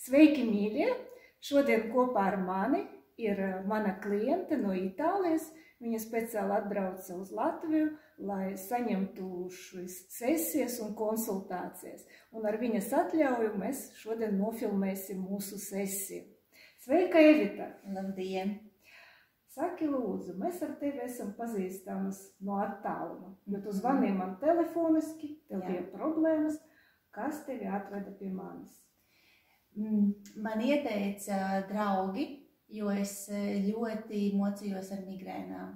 Sveiki, mīļie! Šodien kopā ar mani ir mana kliente no Itālijas. Viņa speciāli atbrauca uz Latviju, lai saņemtu šīs sesijas un konsultācijas. Un ar viņas atļauju mēs šodien nofilmēsim mūsu sesiju. Sveika, Evita! Labdien! Saki, lūdzu, mēs ar tevi esam pazīstamas no attāluma, jo tu zvanīji man telefoniski, tev bija problēmas. Kas tevi atveda pie manis? Man ieteica draugi, jo es ļoti mocījos ar migrēnām.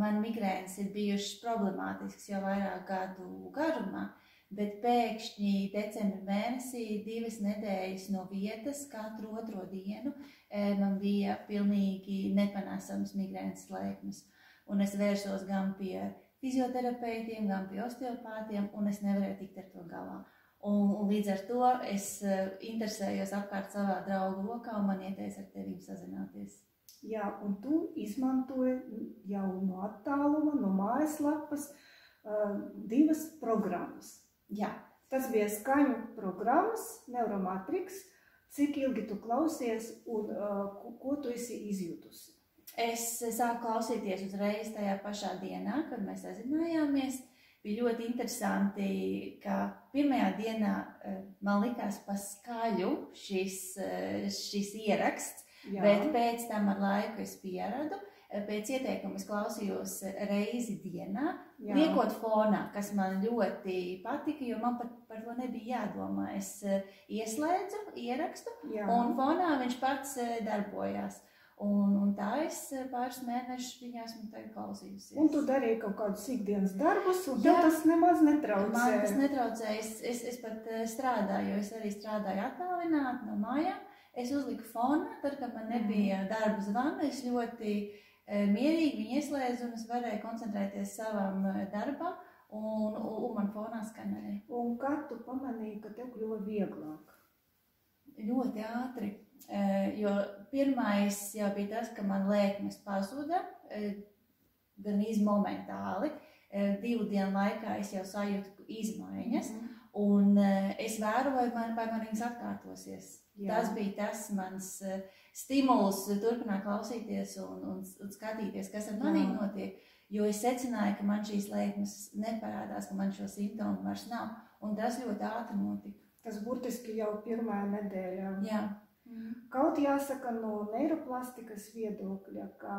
Man migrēnas ir bijušas problemātiskas jau vairāk gadu garumā, bet pēkšņi decembra mēnesī 2 nedēļas no vietas katru otro dienu man bija pilnīgi nepanesams migrēnas slēgmes. Un es vērsos gan pie fizioterapeitiem, gan pie osteopātiem, un es nevarēju tikt ar to galā. Un līdz ar to es interesējos apkārt savā draugu lokā un man ieteica ar tevīm sazināties. Jā, un tu izmantoji jau no attāluma, no mājaslapas 2 programmas. Jā. Tas bija skaņu programmas, Neuromatrix. Cik ilgi tu klausies un ko tu esi izjutusi? Es sāku klausīties uzreiz tajā pašā dienā, kad mēs sazinājāmies. Bija ļoti interesanti, ka pirmajā dienā man likās pa skaļu šis ieraksts, bet pēc tam ar laiku es pieradu. Pēc ieteikuma es klausījos reizi dienā, liekot fonā, kas man ļoti patika, jo man pat par to nebija jādomā. Es ieslēdzu ierakstu un fonā viņš pats darbojās. Un tā es pāris mēnešus viņā esmu tagad klausījusies. Un tu darīji kaut kādus ikdienas darbus, un tev tas nemaz netraucēja? Man tas netraucēja. Es pat strādāju, jo es arī strādāju attālināti no mājām. Es uzliku fonā, tad, kad man nebija darba zvana, es ļoti mierīgi viņu ieslēdzu un es varēju koncentrēties savam darbam un man fonā skanēja. Un kad tu pamanīji, ka tev kļuva vieglāk? Ļoti ātri, jo pirmais jau bija tas, ka man lēkmes pazuda, gan momentāli. 2 dienu laikā es jau sajūtu izmaiņas, un es vēroju, vai man viņas atkārtosies. Tas bija tas mans stimuls turpināt klausīties un skatīties, kas ar manī notiek, jo es secināju, ka man šīs lēkmes neparādās, ka man šo simptomu vairs nav, un tas ļoti ātri notika. Tas burtiski jau pirmajā nedēļā. Jā. Kaut jāsaka no neiroplastikas viedokļa, ka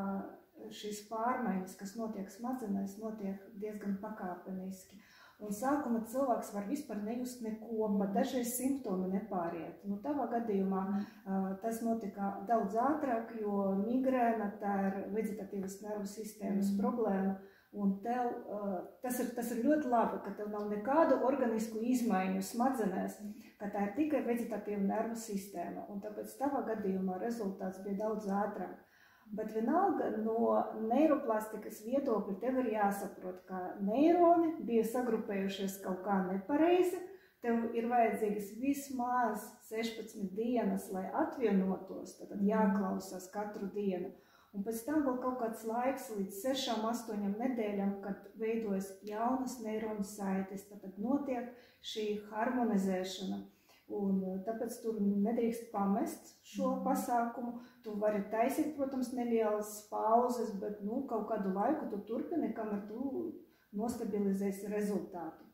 šīs pārmaiņas, kas notiek smadzenēs, notiek diezgan pakāpeniski. Un sākumā cilvēks var vispār nejust neko, pat dažreiz simptomi nepāriet. Nu, tavā gadījumā tas notika daudz ātrāk, jo migrēna tā ir vegetatīvas nervu sistēmas problēma. Un tev, tas ir ļoti labi, ka tev nav nekādu organisku izmaiņu smadzenēs, ka tā ir tikai vegetatīva nervu sistēma. Un tāpēc tavā gadījumā rezultāts bija daudz ātrāk. Bet vienalga no neiroplastikas viedokļa tev ir jāsaprot, ka neironi bija sagrupējušies kaut kā nepareizi. Tev ir vajadzīgas vismaz 16 dienas, lai atvienotos, tad jāklausās katru dienu. Un pēc tam vēl kaut kāds laiks līdz 6–8 nedēļām, kad veidojas jaunas neironu saites, tad notiek šī harmonizēšana. Un tāpēc tu nedrīkst pamest šo pasākumu. Tu vari taisīt, protams, nelielas pauzes, bet kaut kādu laiku tu turpini, kamēr tu nostabilizēsi rezultātu.